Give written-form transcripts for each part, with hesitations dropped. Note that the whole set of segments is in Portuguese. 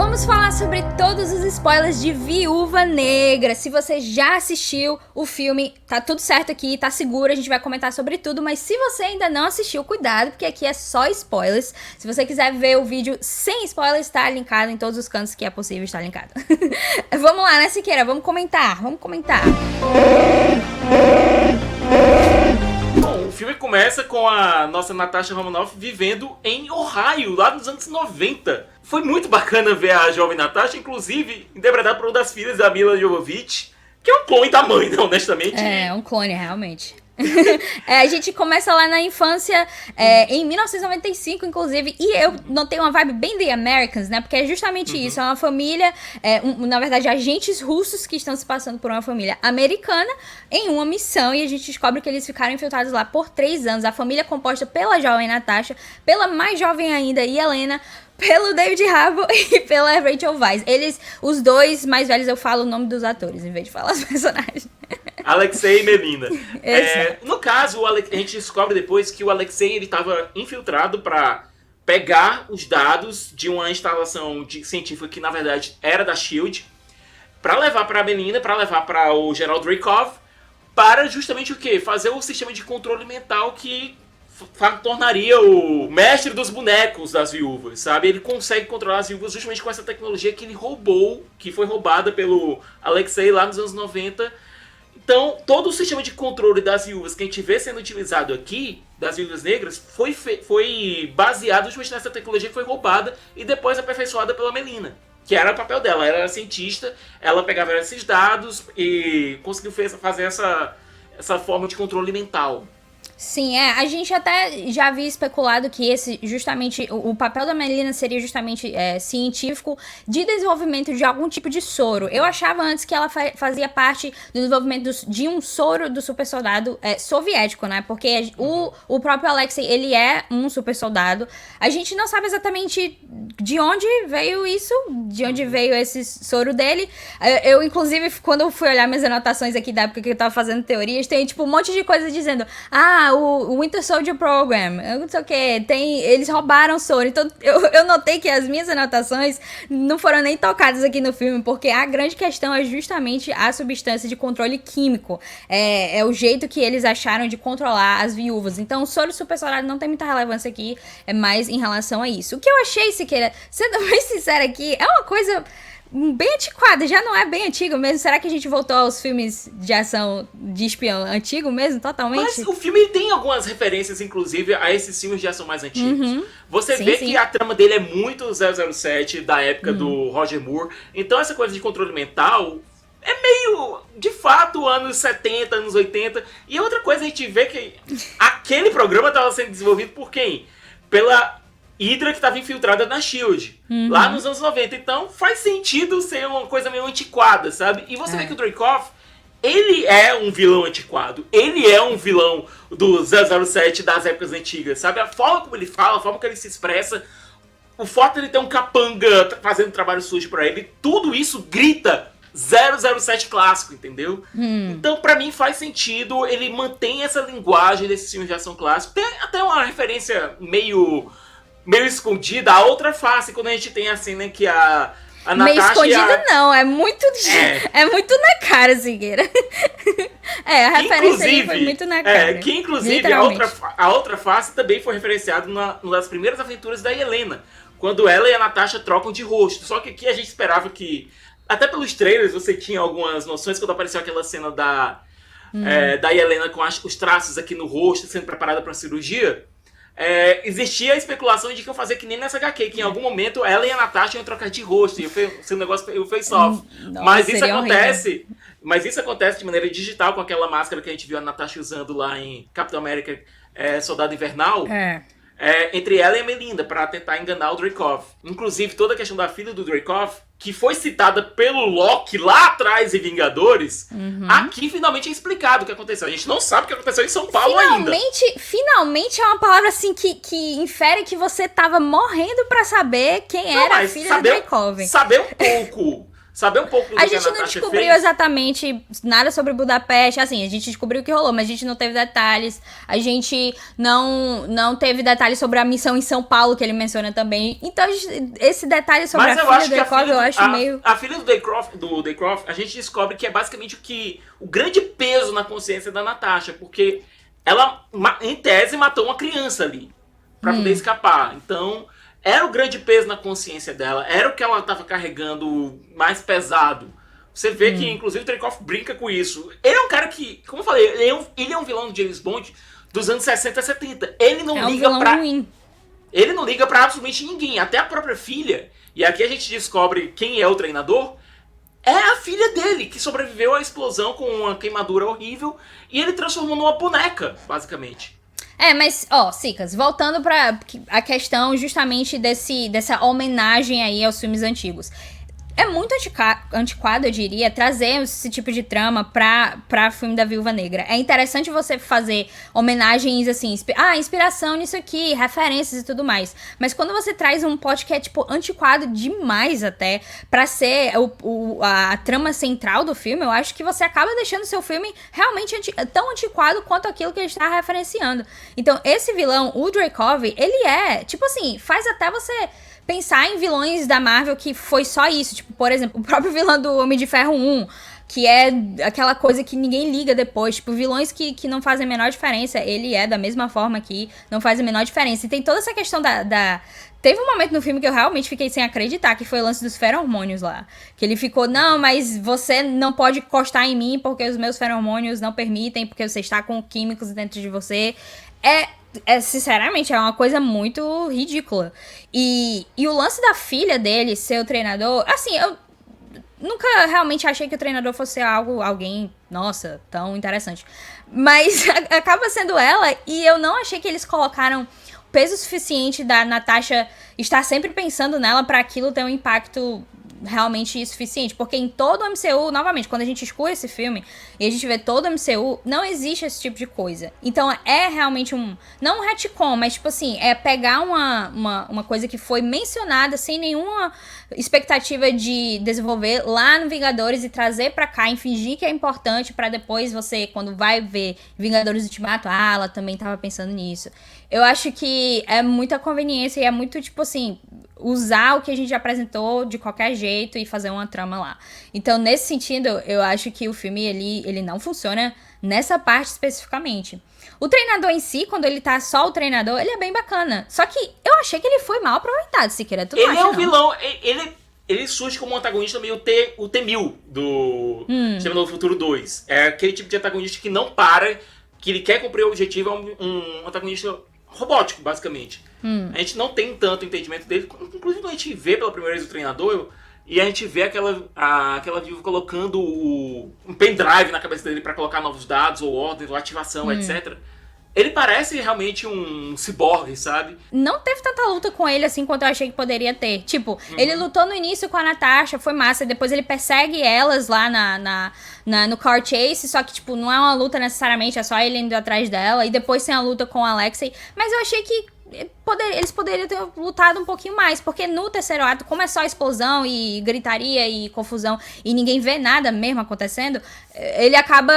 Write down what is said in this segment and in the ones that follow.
Vamos falar sobre todos os spoilers de Viúva Negra. Se você já assistiu o filme, tá tudo certo aqui, tá seguro, a gente vai comentar sobre tudo. Mas se você ainda não assistiu, cuidado, porque aqui é só spoilers. Se você quiser ver o vídeo sem spoilers, tá linkado em todos os cantos que é possível estar linkado. Vamos lá, né, Siqueira? Vamos comentar. Bom, o filme começa com a nossa Natasha Romanoff vivendo em Ohio, lá nos anos 90. Foi muito bacana ver a jovem Natasha, inclusive interpretada por uma das filhas da Mila Jovovich, que é um clone da mãe, né, honestamente. É, um clone, realmente. A gente começa lá na infância, em 1995, inclusive, e eu notei uma vibe bem The Americans, né? Porque é justamente isso, é uma família, na verdade, agentes russos que estão se passando por uma família americana em uma missão, e a gente descobre que eles ficaram infiltrados lá por 3 anos. A família é composta pela jovem Natasha, pela mais jovem ainda, Helena, pelo David Harbour e pela Rachel Weisz. Eles, os dois mais velhos, eu falo o nome dos atores, em vez de falar os personagens. Alexei e Melina. No caso, a gente descobre depois que o Alexei estava infiltrado para pegar os dados de uma instalação científica que, na verdade, era da SHIELD, para levar para a Melina, para levar para o Gerald Dreykov, para justamente o quê? Fazer o sistema de controle mental que tornaria o mestre dos bonecos das viúvas, sabe? Ele consegue controlar as viúvas justamente com essa tecnologia que ele roubou, que foi roubada pelo Alexei lá nos anos 90. Então, todo o sistema de controle das viúvas que a gente vê sendo utilizado aqui, das viúvas negras, foi baseado justamente nessa tecnologia que foi roubada e depois aperfeiçoada pela Melina, que era o papel dela. Ela era cientista, ela pegava esses dados e conseguiu fazer essa forma de controle mental. Sim, a gente até já havia especulado que esse, justamente, o papel da Melina seria justamente científico de desenvolvimento de algum tipo de soro. Eu achava antes que ela fazia parte do desenvolvimento de um soro do super soldado soviético, né? Porque o próprio Alexei, ele é um super soldado. A gente não sabe exatamente de onde veio isso, de onde veio esse soro dele. Eu, inclusive, quando eu fui olhar minhas anotações aqui da época que eu tava fazendo teorias, tem, tipo, um monte de coisa dizendo... o Winter Soldier Program, eu não sei o que, eles roubaram o soro. Então eu notei que as minhas anotações não foram nem tocadas aqui no filme, porque a grande questão é justamente a substância de controle químico. É o jeito que eles acharam de controlar as viúvas. Então o soro super soldado não tem muita relevância aqui, é mais em relação a isso. O que eu achei, Siqueira, sendo bem sincera aqui, é uma coisa... bem antiquada, já não é bem antigo mesmo? Será que a gente voltou aos filmes de ação de espião antigo mesmo, totalmente? Mas o filme tem algumas referências, inclusive, a esses filmes de ação mais antigos. Você vê que a trama dele é muito 007, da época do Roger Moore. Então essa coisa de controle mental é meio, de fato, anos 70, anos 80. E outra coisa, a gente vê que aquele programa estava sendo desenvolvido por quem? Pela Hydra, que estava infiltrada na SHIELD, lá nos anos 90. Então faz sentido ser uma coisa meio antiquada, sabe? E você vê que o Dreykov, ele é um vilão antiquado. Ele é um vilão do 007 das épocas antigas, sabe? A forma como ele fala, a forma como ele se expressa, o fato de ele ter um capanga fazendo trabalho sujo pra ele, tudo isso grita 007 clássico, entendeu? Então, pra mim, faz sentido. Ele mantém essa linguagem desses filmes de ação clássico. Tem até uma referência meio escondida, a outra face, quando a gente tem a cena que a Natasha... Meio escondida não, é muito na cara, Siqueira. A referência aí foi muito na cara. Que inclusive a outra face também foi referenciada numa das primeiras aventuras da Helena, quando ela e a Natasha trocam de rosto. Só que aqui a gente esperava que, até pelos trailers você tinha algumas noções, quando apareceu aquela cena da Helena com os traços aqui no rosto, sendo preparada para uma cirurgia. Existia a especulação de que iam fazer que nem nessa HQ, que em algum momento ela e a Natasha iam trocar de rosto, e o negócio face-off. Mas isso acontece de maneira digital, com aquela máscara que a gente viu a Natasha usando lá em Capitão América Soldado Invernal. Entre ela e a Melinda, para tentar enganar o Dreykov. Inclusive, toda a questão da filha do Dreykov, que foi citada pelo Loki lá atrás em Vingadores, aqui finalmente é explicado o que aconteceu. A gente não sabe o que aconteceu em São Paulo ainda. Finalmente é uma palavra assim que infere que você tava morrendo pra saber quem era a filha do Dreykov. Saber um pouco saber um pouco do A que a gente não Natasha descobriu fez. exatamente nada sobre Budapeste. Assim, a gente descobriu o que rolou, mas a gente não teve detalhes. A gente não teve detalhes sobre a missão em São Paulo, que ele menciona também. Então, esse detalhe sobre Mas a eu filha acho do que a Yakov, filha, eu acho meio... a filha do Daycroft, a gente descobre que é basicamente o grande peso na consciência da Natasha, porque ela, em tese, matou uma criança ali, pra poder escapar. Então, era o grande peso na consciência dela, era o que ela tava carregando mais pesado. Você vê que, inclusive, o Daycroft brinca com isso. Ele é um cara que, como eu falei, ele é um vilão de James Bond dos anos 60 e 70. Ele não liga pra... ruim. Ele não liga pra absolutamente ninguém, até a própria filha. E aqui a gente descobre quem é o treinador. É a filha dele, que sobreviveu à explosão com uma queimadura horrível. E ele transformou numa boneca, basicamente. Mas, Sicas, voltando pra a questão justamente dessa homenagem aí aos filmes antigos. É muito antiquado, eu diria, trazer esse tipo de trama pra filme da Viúva Negra. É interessante você fazer homenagens, assim, inspiração nisso aqui, referências e tudo mais. Mas quando você traz um plot que é, tipo, antiquado demais até, pra ser a trama central do filme, eu acho que você acaba deixando o seu filme realmente tão antiquado quanto aquilo que ele está referenciando. Então, esse vilão, o Dreykov, ele é, tipo assim, faz até você... pensar em vilões da Marvel que foi só isso. Tipo, por exemplo, o próprio vilão do Homem de Ferro 1, que é aquela coisa que ninguém liga depois. Tipo, vilões que não fazem a menor diferença. Ele é da mesma forma que não faz a menor diferença. E tem toda essa questão Teve um momento no filme que eu realmente fiquei sem acreditar, que foi o lance dos feromônios lá. Que ele ficou, não, mas você não pode encostar em mim porque os meus feromônios não permitem, porque você está com químicos dentro de você. Sinceramente, é uma coisa muito ridícula. E o lance da filha dele ser o treinador, assim, eu nunca realmente achei que o treinador fosse alguém, nossa, tão interessante. Mas acaba sendo ela, e eu não achei que eles colocaram peso suficiente da Natasha estar sempre pensando nela pra aquilo ter um impacto realmente suficiente, porque em todo o MCU, novamente, quando a gente escuta esse filme e a gente vê todo o MCU, não existe esse tipo de coisa. Então é realmente não um retcon, mas tipo assim, é pegar uma coisa que foi mencionada sem nenhuma expectativa de desenvolver lá no Vingadores e trazer pra cá, e fingir que é importante pra depois você, quando vai ver Vingadores Ultimato, ela também tava pensando nisso. Eu acho que é muita conveniência e é muito, tipo assim, usar o que a gente apresentou de qualquer jeito e fazer uma trama lá. Então, nesse sentido, eu acho que o filme, ele não funciona nessa parte especificamente. O treinador em si, quando ele tá só o treinador, ele é bem bacana. Só que eu achei que ele foi mal aproveitado, Siqueira. Tu não acha, Ele é um não? vilão, ele surge como um antagonista meio o T-1000 do Exterminador do Futuro 2. É aquele tipo de antagonista que não para, que ele quer cumprir o objetivo, é um antagonista robótico, basicamente. A gente não tem tanto entendimento dele. Inclusive, quando a gente vê pela primeira vez o treinador, e a gente vê aquela viúva colocando um pendrive na cabeça dele para colocar novos dados, ou ordens, ou ativação, etc. Ele parece realmente um ciborgue, sabe? Não teve tanta luta com ele assim quanto eu achei que poderia ter. Tipo, ele lutou no início com a Natasha, foi massa. Depois ele persegue elas lá no car chase. Só que, tipo, não é uma luta necessariamente, é só ele indo atrás dela. E depois tem a luta com o Alexei. Mas eu achei que eles poderiam ter lutado um pouquinho mais, porque no terceiro ato, como é só explosão e gritaria e confusão e ninguém vê nada mesmo acontecendo, ele acaba,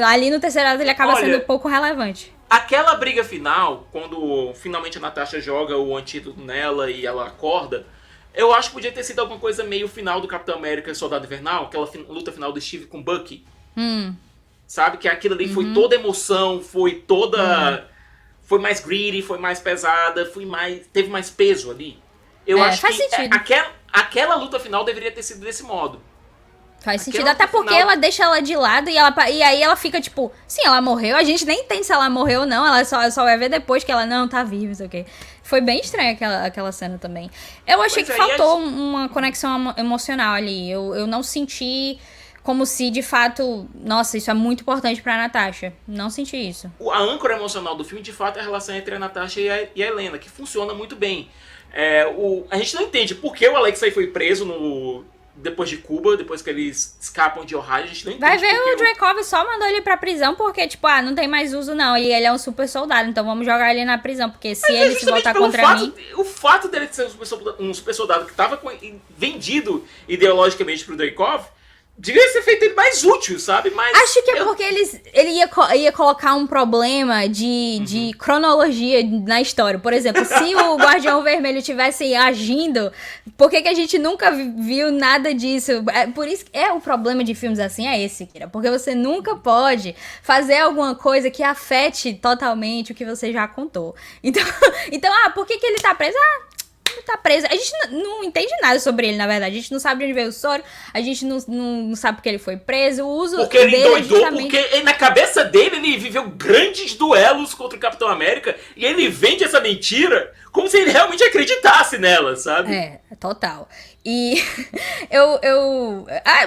ali no terceiro ato, ele acaba sendo pouco relevante. Aquela briga final, quando finalmente a Natasha joga o antídoto nela e ela acorda, eu acho que podia ter sido alguma coisa meio final do Capitão América e Soldado Invernal, aquela luta final do Steve com Bucky. Sabe? Que aquilo ali foi toda emoção, foi toda... Foi mais greedy, foi mais pesada, teve mais peso ali. Eu acho faz que sentido. Aquela luta final deveria ter sido desse modo. Faz sentido, até porque ela deixa ela de lado e aí ela fica tipo, sim, ela morreu, a gente nem entende se ela morreu ou não, ela só vai ver depois que ela não tá viva, não sei o quê. Foi bem estranha aquela cena também. Eu achei que faltou uma conexão emocional ali, eu não senti como se, de fato, nossa, isso é muito importante pra Natasha. Não senti isso. A âncora emocional do filme, de fato, é a relação entre a Natasha e a Helena, que funciona muito bem. A gente não entende por que o Alexei foi preso depois de Cuba, depois que eles escapam de Ohio, a gente não entende. Vai ver, o Dreykov só mandou ele pra prisão porque, tipo, não tem mais uso não, e ele é um super soldado, então vamos jogar ele na prisão, porque se ele se voltar contra mim... O fato dele ser um super soldado que tava vendido ideologicamente pro Dreykov, devia ser feito ele mais útil, sabe? Mas acho que é porque ele ia colocar um problema de cronologia na história. Por exemplo, se o Guardião Vermelho tivesse agindo, por que a gente nunca viu nada disso? Por isso que o problema de filmes assim é esse, Kira. Porque você nunca pode fazer alguma coisa que afete totalmente o que você já contou. Então por que ele tá preso? Ele tá preso. A gente não entende nada sobre ele, na verdade. A gente não sabe de onde veio o soro. A gente não sabe porque ele foi preso. O uso porque ele dele doidou, justamente... porque na cabeça dele ele viveu grandes duelos contra o Capitão América e ele vende essa mentira como se ele realmente acreditasse nela, sabe? Total. E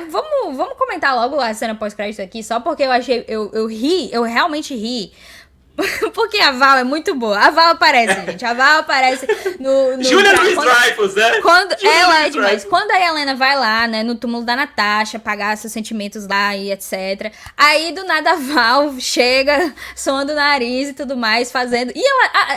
vamos comentar logo a cena pós-crédito aqui, só porque eu realmente ri. Porque a Val é muito boa. A Val aparece, gente. A Val aparece no Julia Louis-Dreyfus, né? Ela é demais. Quando a Helena vai lá, né, no túmulo da Natasha, pagar seus sentimentos lá e etc. Aí, do nada, a Val chega, soando o nariz e tudo mais, fazendo... E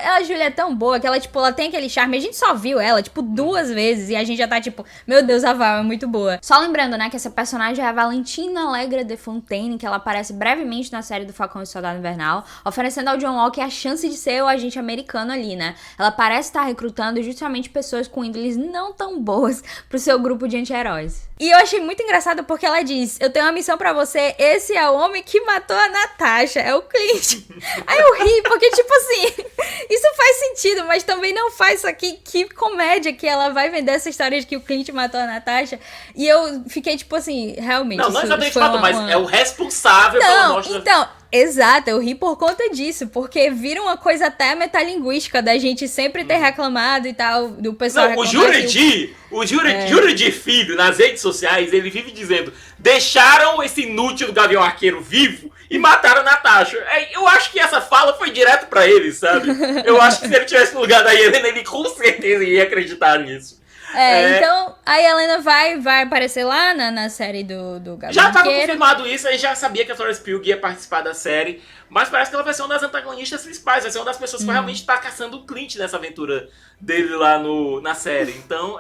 a Julia é tão boa que ela, tipo, ela tem aquele charme. A gente só viu ela, tipo, 2 vezes. E a gente já tá, tipo, meu Deus, a Val é muito boa. Só lembrando, né, que essa personagem é a Valentina Allegra de Fontaine, que ela aparece brevemente na série do Falcão e Soldado Invernal, oferecendo ao John Locke a chance de ser o agente americano ali, né? Ela parece estar recrutando justamente pessoas com índoles não tão boas pro seu grupo de anti-heróis. E eu achei muito engraçado porque ela diz: eu tenho uma missão pra você, esse é o homem que matou a Natasha, é o Clint. Aí eu ri, porque tipo assim, isso faz sentido, mas também não faz, só que comédia que ela vai vender essa história de que o Clint matou a Natasha. E eu fiquei tipo assim, realmente... Não é exatamente fato, mas é o responsável pela morte Exato, eu ri por conta disso, porque vira uma coisa até metalinguística da gente sempre ter reclamado e tal, do pessoal reclamar. O Jurandir Filho, nas redes sociais, ele vive dizendo: deixaram esse inútil do Gavião Arqueiro vivo e mataram a Natasha. Eu acho que essa fala foi direto pra ele, sabe? Eu acho que se ele tivesse no lugar da Helena, ele com certeza ia acreditar nisso. Então a Helena vai aparecer lá na série do Gavião Já estava Arqueiro. confirmado isso, aí já sabia que a Florence Pugh ia participar da série, mas parece que ela vai ser uma das antagonistas principais, vai ser uma das pessoas que realmente está caçando o Clint nessa aventura dele lá na série. Então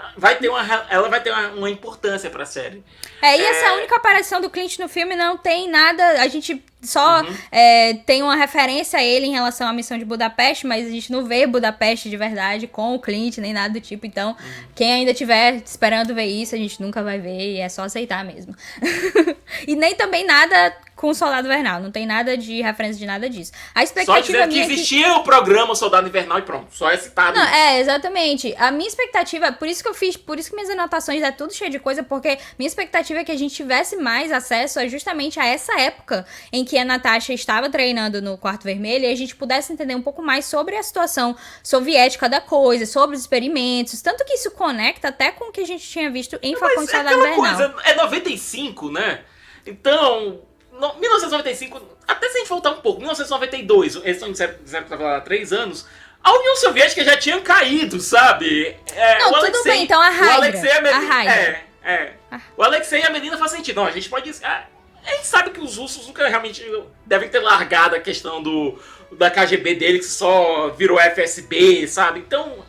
ela vai ter uma importância pra série. E essa é a única aparição do Clint no filme, não tem nada, a gente só tem uma referência a ele em relação à missão de Budapeste, mas a gente não vê Budapeste de verdade com o Clint, nem nada do tipo. Então, quem ainda estiver esperando ver isso, a gente nunca vai ver e é só aceitar mesmo. E nem também nada com o Soldado Invernal, não tem nada de referência de nada disso. A expectativa só dizer que existia o programa Soldado Invernal e pronto, só é citado. Não, exatamente. A minha expectativa, por isso que minhas anotações é tudo cheio de coisa, porque minha expectativa é que a gente tivesse mais acesso justamente a essa época em que a Natasha estava treinando no Quarto Vermelho e a gente pudesse entender um pouco mais sobre a situação soviética da coisa, sobre os experimentos, tanto que isso conecta até com o que a gente tinha visto em Falcão e Soldado Invernal. Coisa, é 95, né? Então, 1995, até se a gente voltar um pouco, 1992, eles estão dizendo que estava lá há 3 anos, a União Soviética já tinha caído, sabe? Não, tudo bem, então a Hydra. O Alexei e a Melina faz sentido. Não, a gente pode dizer... A gente sabe que os russos nunca realmente devem ter largado a questão da KGB dele, que só virou FSB, sabe? Então,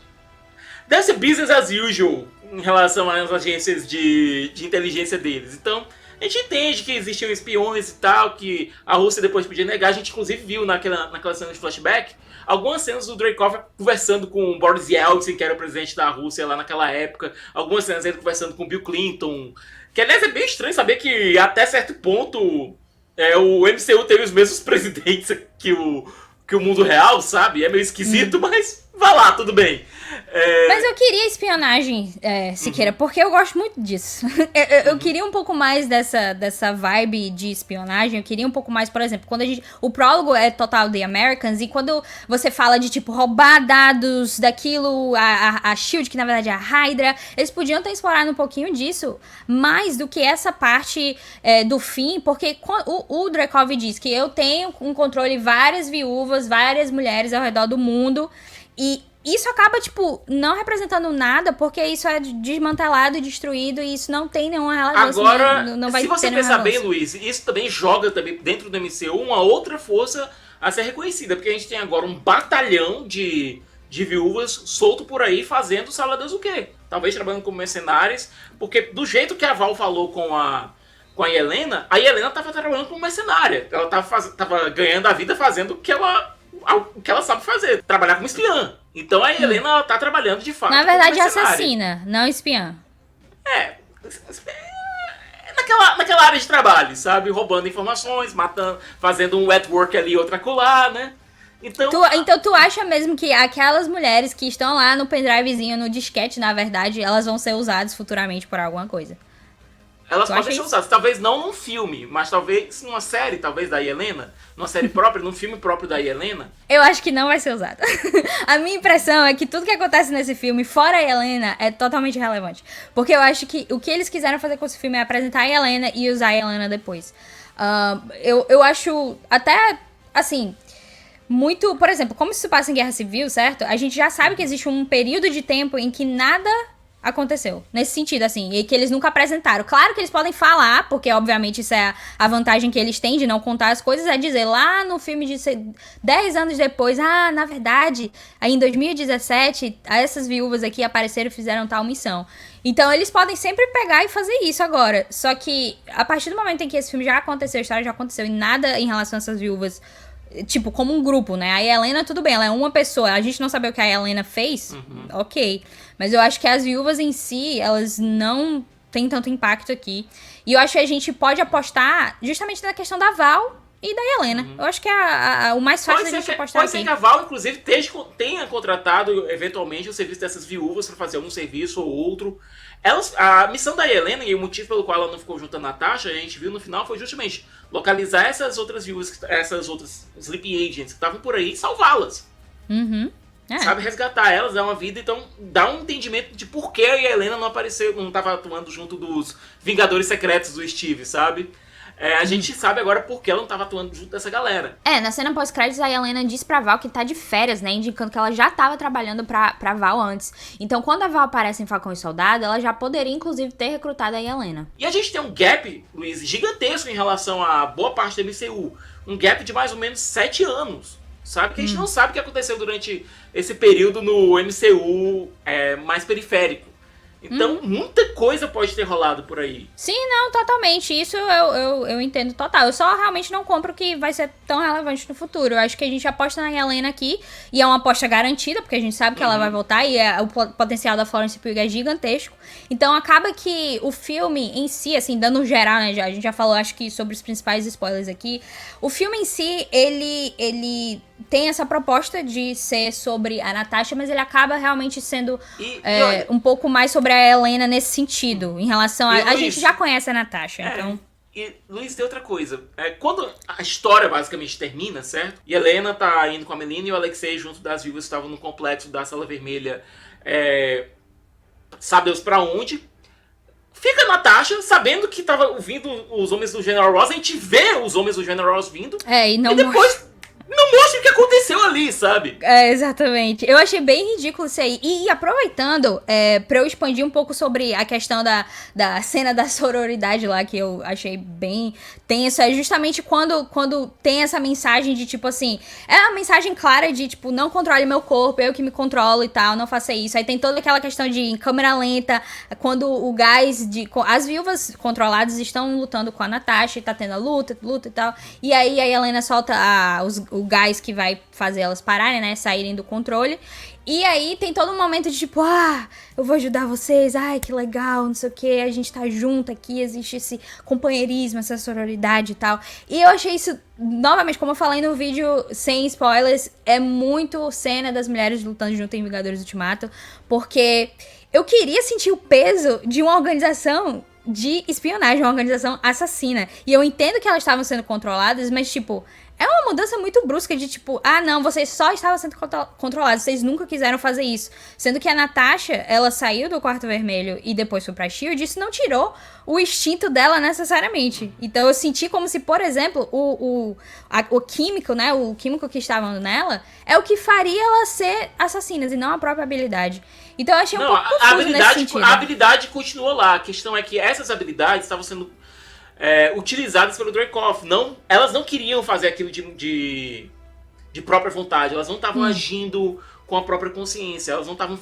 deve ser business as usual em relação às agências de inteligência deles. Então, a gente entende que existiam espiões e tal, que a Rússia depois podia negar. A gente, inclusive, viu naquela cena de flashback algumas cenas do Dreykov conversando com Boris Yeltsin, que era o presidente da Rússia lá naquela época. Algumas cenas dele conversando com Bill Clinton. Que, aliás, é bem estranho saber que, até certo ponto, o MCU teve os mesmos presidentes que o mundo real, sabe? É meio esquisito, mas vá lá, tudo bem. Mas eu queria espionagem, Siqueira, porque eu gosto muito disso. Eu queria um pouco mais dessa vibe de espionagem. Eu queria um pouco mais, por exemplo, quando o prólogo é total The Americans, e quando você fala de, tipo, roubar dados daquilo, a SHIELD, que na verdade é a Hydra, eles podiam ter explorado um pouquinho disso, mais do que essa parte do fim, porque o Dreykov diz que eu tenho um controle várias viúvas, várias mulheres ao redor do mundo, e isso acaba, tipo, não representando nada, porque isso é desmantelado e destruído, e isso não tem nenhuma relevância. Agora, não vai se você ter pensar bem, Luiz, isso também joga também dentro do MCU uma outra força a ser reconhecida, porque a gente tem agora um batalhão de viúvas solto por aí fazendo sala Deus o quê? Talvez trabalhando como mercenários, porque do jeito que a Val falou com a Yelena tava trabalhando como mercenária. Ela tava ganhando a vida fazendo o que ela sabe fazer, trabalhar como espiã. Então a Yelena ela tá trabalhando de fato. Na verdade, assassina, não espiã. Naquela área de trabalho, sabe? Roubando informações, matando, fazendo um network ali, outra colar, né? Então tu acha mesmo que aquelas mulheres que estão lá no pendrivezinho, no disquete, na verdade, elas vão ser usadas futuramente por alguma coisa? Elas podem ser usadas, talvez não num filme, mas talvez numa série, talvez da Yelena, numa série própria, num filme próprio da Yelena. Eu acho que não vai ser usada. A minha impressão é que tudo que acontece nesse filme, fora a Yelena, é totalmente irrelevante. Porque eu acho que o que eles quiseram fazer com esse filme é apresentar a Yelena e usar a Yelena depois. Eu acho até, assim, muito... Por exemplo, como isso passa em Guerra Civil, certo? A gente já sabe que existe um período de tempo em que nada aconteceu. Nesse sentido, assim, e que eles nunca apresentaram. Claro que eles podem falar, porque obviamente isso é a vantagem que eles têm de não contar as coisas, é dizer lá no filme de 10 anos depois, na verdade, aí em 2017, essas viúvas aqui apareceram e fizeram tal missão. Então eles podem sempre pegar e fazer isso agora. Só que a partir do momento em que esse filme já aconteceu, a história já aconteceu, e nada em relação a essas viúvas, tipo, como um grupo, né? A Yelena, tudo bem, ela é uma pessoa. A gente não sabe o que a Yelena fez, ok. Mas eu acho que as viúvas em si, elas não têm tanto impacto aqui. E eu acho que a gente pode apostar justamente na questão da Val e da Yelena. Eu acho que é o mais fácil da gente apostar aqui. Pode ser que a Val, inclusive, tenha contratado, eventualmente, o serviço dessas viúvas para fazer algum serviço ou outro. A missão da Yelena, e o motivo pelo qual ela não ficou junto a Natasha, a gente viu no final, foi justamente localizar essas outras viúvas, essas outras sleeping agents que estavam por aí e salvá-las. Sabe, resgatar elas, dar uma vida, então dá um entendimento de por que a Yelena não apareceu, não estava atuando junto dos Vingadores Secretos do Steve, sabe? A gente sabe agora por que ela não estava atuando junto dessa galera. Na cena pós-créditos, a Yelena diz pra Val que tá de férias, né? Indicando que ela já tava trabalhando pra Val antes. Então, quando a Val aparece em Falcão e Soldado, ela já poderia, inclusive, ter recrutado a Yelena. E a gente tem um gap, Luiz, gigantesco em relação a boa parte do MCU. Um gap de mais ou menos 7 anos. Sabe? Que a gente não sabe o que aconteceu durante esse período no MCU mais periférico. Então, muita coisa pode ter rolado por aí. Sim, não, totalmente. Isso eu entendo total. Eu só realmente não compro que vai ser tão relevante no futuro. Eu acho que a gente aposta na Yelena aqui, e é uma aposta garantida, porque a gente sabe que ela vai voltar, e o potencial da Florence Pugh é gigantesco. Então, acaba que o filme em si, assim, dando geral, né, a gente já falou, acho que, sobre os principais spoilers aqui. O filme em si, ele tem essa proposta de ser sobre a Natasha, mas ele acaba realmente sendo um pouco mais sobre a Yelena nesse sentido, em relação a... A gente já conhece a Natasha, então... E, Luiz, tem outra coisa. Quando a história basicamente termina, certo? E Helena tá indo com a Melina e o Alexei, junto das viúvas, estavam no complexo da Sala Vermelha, sabe Deus pra onde. Fica a Natasha sabendo que tava vindo os homens do General Ross. A gente vê os homens do General Ross vindo. E não depois... não mostra o que aconteceu ali, sabe? Exatamente. Eu achei bem ridículo isso aí. E aproveitando, pra eu expandir um pouco sobre a questão da cena da sororidade lá, que eu achei bem tenso, é justamente quando tem essa mensagem de, tipo assim, é uma mensagem clara de, tipo, não controle meu corpo, eu que me controlo e tal, não faça isso. Aí tem toda aquela questão de em câmera lenta, quando o gás as viúvas controladas estão lutando com a Natasha, e tá tendo a luta e tal. E aí a Yelena solta o gás que vai fazer elas pararem, né, saírem do controle. E aí tem todo um momento de tipo, eu vou ajudar vocês, ai, que legal, não sei o que, a gente tá junto aqui, existe esse companheirismo, essa sororidade e tal. E eu achei isso, novamente, como eu falei no vídeo, sem spoilers, é muito cena das mulheres lutando junto em Vingadores Ultimato, porque eu queria sentir o peso de uma organização de espionagem, uma organização assassina. E eu entendo que elas estavam sendo controladas, mas, tipo, É uma mudança muito brusca de tipo, não, vocês só estavam sendo controlados, vocês nunca quiseram fazer isso. Sendo que a Natasha, ela saiu do Quarto Vermelho e depois foi pra S.H.I.E.L.D., isso não tirou o instinto dela necessariamente. Então eu senti como se, por exemplo, o químico, né, o químico que estava nela, é o que faria ela ser assassina e não a própria habilidade. Então eu achei um pouco confuso nesse sentido. A habilidade continua lá, a questão é que essas habilidades estavam sendo utilizadas pelo Dreykov. Elas não queriam fazer aquilo de própria vontade, elas não estavam agindo com a própria consciência, elas não estavam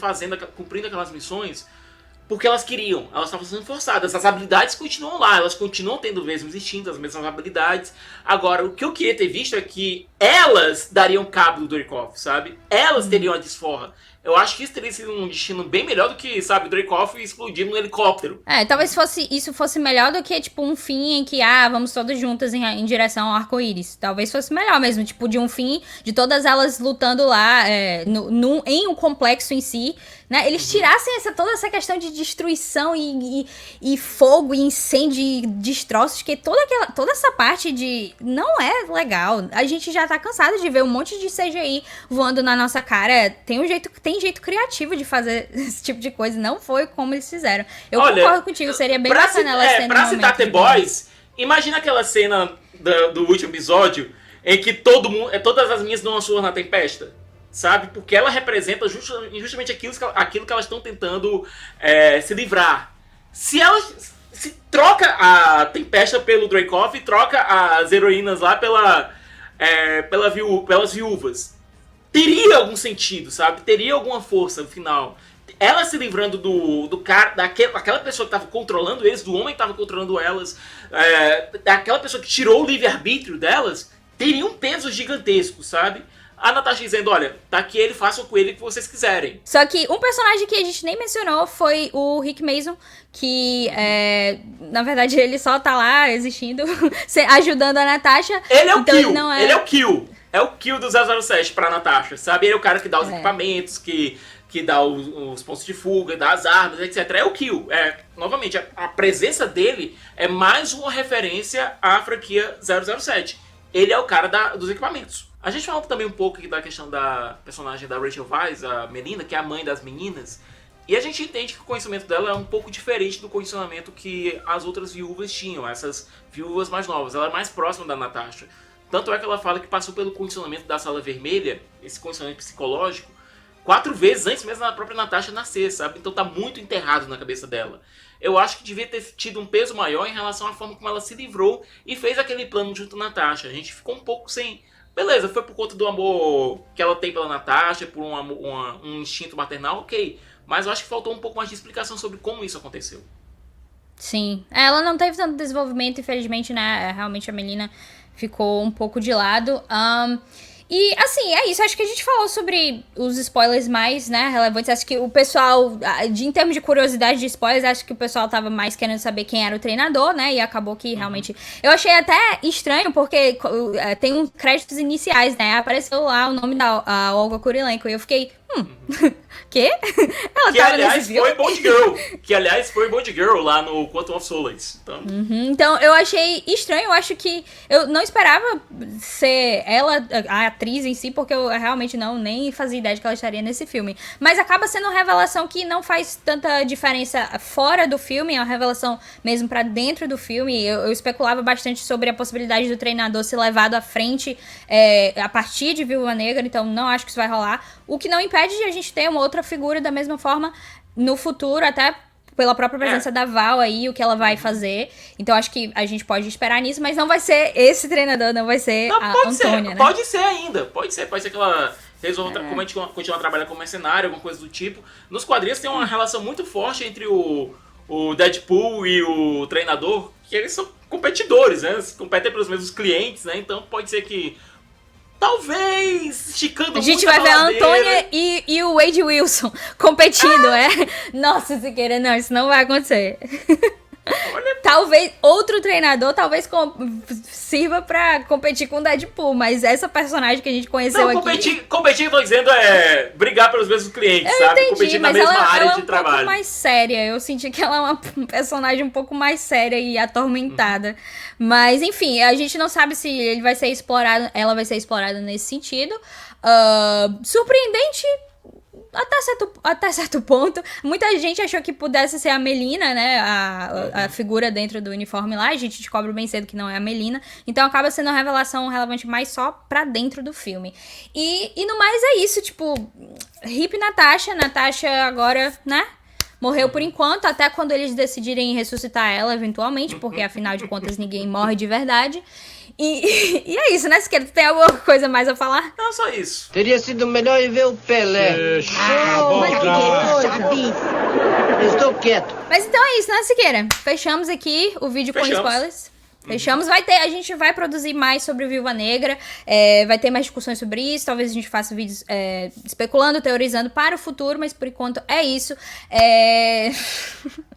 cumprindo aquelas missões porque elas queriam, elas estavam sendo forçadas. As habilidades continuam lá, elas continuam tendo os mesmos instintos, as mesmas habilidades. Agora, o que eu queria ter visto é que elas dariam cabo do Dreykov, sabe? Elas teriam a desforra. Eu acho que isso teria sido um destino bem melhor do que, sabe, o Dreykov explodir num helicóptero. Talvez isso fosse melhor do que, tipo, um fim em que, vamos todas juntas em direção ao arco-íris. Talvez fosse melhor mesmo, tipo, de um fim de todas elas lutando lá em um complexo em si, né? Eles tirassem toda essa questão de destruição e fogo e incêndio e destroços, que toda essa parte de... não é legal. A gente já tá cansado de ver um monte de CGI voando na nossa cara. Tem jeito criativo de fazer esse tipo de coisa. Não foi como eles fizeram. Eu concordo contigo, seria bem bacana elas tendo pra citar The Boys, imagina aquela cena do último episódio em que todas as minhas dão uma surra na tempesta, sabe? Porque ela representa justamente aquilo que elas estão tentando se livrar. Se troca a Tempesta pelo Dreykov e troca as heroínas lá pelas viúvas, teria algum sentido, sabe? Teria alguma força no final. Ela se livrando do cara, daquela pessoa que estava controlando eles, do homem que estava controlando elas, daquela pessoa que tirou o livre-arbítrio delas, teria um peso gigantesco, sabe? A Natasha dizendo, olha, tá aqui ele, façam com ele o que vocês quiserem. Só que um personagem que a gente nem mencionou foi o Rick Mason, que, na verdade, ele só tá lá existindo, ajudando a Natasha. Ele é o kill, ele é o kill. É o kill do 007 pra Natasha, sabe? Ele é o cara que dá os equipamentos, que dá os pontos de fuga, dá as armas, etc. É o kill. Novamente, a presença dele é mais uma referência à franquia 007. Ele é o cara dos equipamentos. A gente falou também um pouco aqui da questão da personagem da Rachel Weisz, a Melina, que é a mãe das meninas. E a gente entende que o conhecimento dela é um pouco diferente do condicionamento que as outras viúvas tinham, essas viúvas mais novas. Ela é mais próxima da Natasha. Tanto é que ela fala que passou pelo condicionamento da Sala Vermelha, esse condicionamento psicológico, 4 vezes antes mesmo da própria Natasha nascer, sabe? Então tá muito enterrado na cabeça dela. Eu acho que devia ter tido um peso maior em relação à forma como ela se livrou e fez aquele plano junto à Natasha. A gente ficou um pouco sem... Beleza, foi por conta do amor que ela tem pela Natasha, por um instinto maternal, ok. Mas eu acho que faltou um pouco mais de explicação sobre como isso aconteceu. Sim. Ela não teve tanto desenvolvimento, infelizmente, né? Realmente a Melina ficou um pouco de lado. E, assim, é isso. Acho que a gente falou sobre os spoilers mais, né, relevantes. Acho que o pessoal, em termos de curiosidade de spoilers, acho que o pessoal tava mais querendo saber quem era o treinador, né, e acabou que realmente... Eu achei até estranho, porque tem uns créditos iniciais, né, apareceu lá o nome da Olga Kurilenko, e eu fiquei... Quê? Ela tava aliás, foi Bond Girl. Que, aliás, foi Bond Girl lá no Quantum of Solace. Então... Então, eu achei estranho. Eu acho que... Eu não esperava ser ela, a atriz em si, porque eu realmente nem fazia ideia de que ela estaria nesse filme. Mas acaba sendo uma revelação que não faz tanta diferença fora do filme. É uma revelação mesmo pra dentro do filme. Eu especulava bastante sobre a possibilidade do treinador ser levado à frente a partir de Viúva Negra. Então, não acho que isso vai rolar. O que não impede de a gente ter uma outra figura da mesma forma no futuro, até pela própria presença da Val aí, o que ela vai fazer. Então acho que a gente pode esperar nisso, mas não vai ser esse treinador, não vai ser a Antônia, né? Pode ser ainda, pode ser que ela resolva continuar trabalhando como mercenário, alguma coisa do tipo. Nos quadrinhos tem uma relação muito forte entre o Deadpool e o treinador, que eles são competidores, né? Eles competem pelos mesmos clientes, né? Então pode ser que talvez, esticando muito a gente vai ver a Antônia e o Wade Wilson competindo, Nossa, Siqueira, não, isso não vai acontecer. Olha, talvez outro treinador sirva pra competir com o Deadpool, mas essa personagem que a gente conheceu aqui... Competir, tô dizendo, brigar pelos mesmos clientes, sabe? Entendi, competir na mesma área de trabalho. Ela é um pouco mais séria, eu senti que ela é uma personagem um pouco mais séria e atormentada. Mas, enfim, a gente não sabe se ela vai ser explorada nesse sentido. Surpreendente... Até certo ponto. Muita gente achou que pudesse ser a Melina, né? A figura dentro do uniforme lá. A gente descobre bem cedo que não é a Melina. Então acaba sendo uma revelação relevante mais só pra dentro do filme. E no mais é isso, tipo... Hip Natasha. Natasha agora, né? Morreu por enquanto, até quando eles decidirem ressuscitar ela eventualmente. Porque afinal de contas ninguém morre de verdade. E é isso, né, Siqueira? Tem alguma coisa mais a falar? Não, só isso. Teria sido melhor ir ver o Pelé. Eu estou quieto. Mas então é isso, né, Siqueira? Fechamos aqui o vídeo com spoilers. Fechamos. A gente vai produzir mais sobre o Viúva Negra. Vai ter mais discussões sobre isso. Talvez a gente faça vídeos especulando, teorizando para o futuro. Mas por enquanto é isso.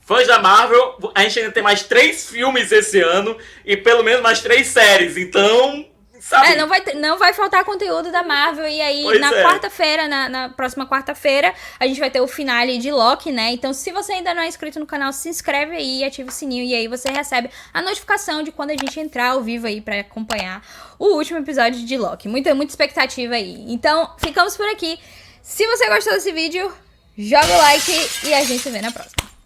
Fãs da Marvel, a gente ainda tem mais 3 filmes esse ano. E pelo menos mais 3 séries. Então... sabe? Não vai faltar conteúdo da Marvel. E aí, quarta-feira, na próxima quarta-feira, a gente vai ter o finale de Loki, né? Então, se você ainda não é inscrito no canal, se inscreve aí e ativa o sininho. E aí você recebe a notificação de quando a gente entrar ao vivo aí pra acompanhar o último episódio de Loki. Muita expectativa aí. Então, ficamos por aqui. Se você gostou desse vídeo, joga o like e a gente se vê na próxima.